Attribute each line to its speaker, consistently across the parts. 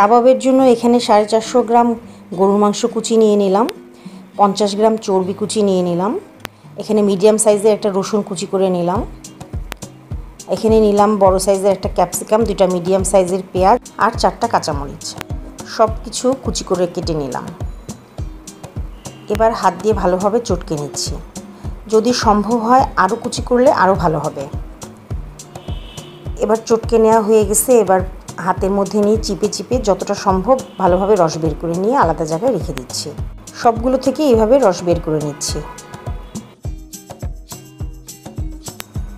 Speaker 1: কাবাবের জন্য এখানে 450 গ্রাম গরুর মাংস কুচি নিয়ে নিলাম, 50 গ্রাম চর্বি কুচি নিয়ে নিলাম, এখানে মিডিয়াম সাইজের একটা রসুন কুচি করে নিলাম, এখানে নিলাম বড় সাইজের একটা ক্যাপসিকাম, 2টা মিডিয়াম সাইজের পেঁয়াজ আর 4টা কাঁচামরিচ। সব কিছু কুচি করে কেটে নিলাম। এবার হাত দিয়ে ভালোভাবে চটকে নিচ্ছি। যদি সম্ভব হয় আরও কুচি করলে আরও ভালো হবে। এবার চটকে নেওয়া হয়ে গেছে। এবার হাতের মধ্যে নিয়ে চিপে চিপে যতটা সম্ভব ভালোভাবে রস বের করে নিয়ে আলাদা জায়গায় রেখে দিচ্ছি। সবগুলো থেকে এইভাবে রস বের করে নিচ্ছি।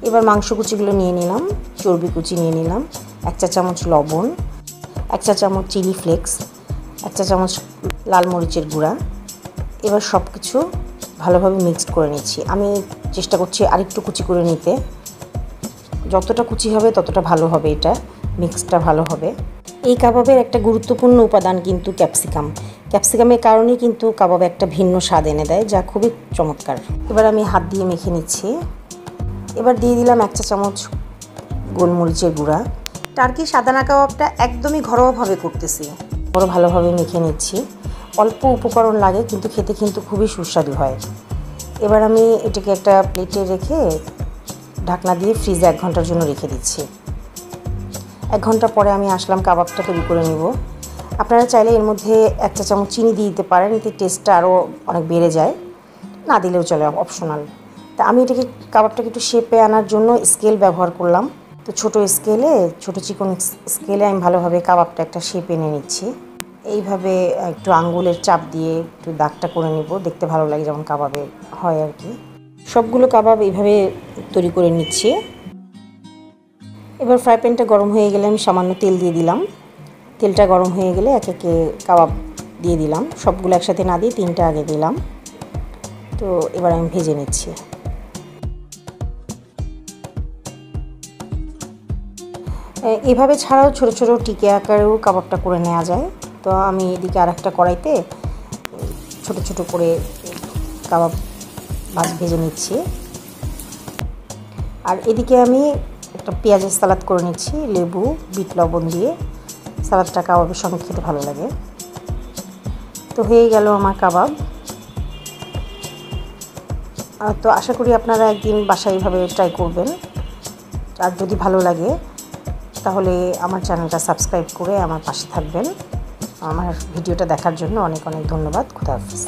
Speaker 1: এবার মাংস কুচিগুলো নিয়ে নিলাম, চর্বি কুচি নিয়ে নিলাম, 1 চা চামচ লবণ, 1 চা চামচ চিলি ফ্লেক্স, 1 চা চামচ লাল মরিচের গুঁড়া। এবার সব কিছু ভালোভাবে মিক্সড করে নিচ্ছি। আমি চেষ্টা করছি আরেকটু কুচি করে নিতে। যতটা কুচি হবে ততটা ভালো হবে, এটা মিক্সটা ভালো হবে। এই কাবাবের একটা গুরুত্বপূর্ণ উপাদান কিন্তু ক্যাপসিকাম। ক্যাপসিকামের কারণেই কিন্তু কাবাবে একটা ভিন্ন স্বাদ এনে দেয়, যা খুবই চমৎকার। এবার আমি হাত দিয়ে মেখে নিচ্ছি। এবার দিয়ে দিলাম 1 চা চামচ গোলমরিচের গুঁড়া। টার্কিশ আদানা কাবাবটা একদমই ঘরোয়াভাবে করতেছি। বড় ভালোভাবে মেখে নিচ্ছি। অল্প উপকরণ লাগে কিন্তু খেতে কিন্তু খুবই সুস্বাদু হয়। এবার আমি এটাকে একটা প্লেটে রেখে ঢাকনা দিয়ে ফ্রিজে 1 ঘন্টার জন্য রেখে দিচ্ছি। 1 ঘন্টা পরে আমি আসলাম কাবাবটা তৈরি করে নিব। আপনারা চাইলে এর মধ্যে 1 চা চামচ চিনি দিয়ে দিতে পারেন, এতে টেস্টটা আরও অনেক বেড়ে যায়। না দিলেও চলে, অপশনাল। তা আমি এটাকে কাবাবটাকে একটু শেপে আনার জন্য স্কেল ব্যবহার করলাম। তো ছোটো চিকন স্কেলে আমি ভালোভাবে কাবাবটা একটা শেপ এনে নিচ্ছি। এইভাবে একটু আঙ্গুলের চাপ দিয়ে একটু দাগটা করে নিব, দেখতে ভালো লাগে যেমন কাবাবে হয় আর কি। সবগুলো কাবাব এইভাবে তৈরি করে নিচ্ছি। এবার ফ্রাই প্যানটা গরম হয়ে গেলে আমি সামান্য তেল দিয়ে দিলাম। তেলটা গরম হয়ে গেলে একে একে কাবাব দিয়ে দিলাম। সবগুলো একসাথে না দিয়ে 3টা আগে দিলাম। তো এবার আমি ভেজে নিচ্ছি। এভাবে ছাড়াও ছোট ছোট টিকে আকারেও কাবাবটা করে নেওয়া যায়। তো আমি এদিকে আরেকটা কড়াইতে ছোট ছোট করে কাবাব ভেজে নিচ্ছি। আর এদিকে আমি একটা পেঁয়াজের সালাদ করে নিচ্ছি, লেবু বিট লবণ দিয়ে। সালাদটা কাবাবের সঙ্গে খেতে ভালো লাগে। তো হয়ে গেল আমার কাবাব। তো আশা করি আপনারা একদিন বাসায় এইভাবে ট্রাই করবেন। আর যদি ভালো লাগে তাহলে আমার চ্যানেলটা সাবস্ক্রাইব করে আমার পাশে থাকবেন। আমার ভিডিওটা দেখার জন্য অনেক অনেক ধন্যবাদ। খোদা হাফেজ।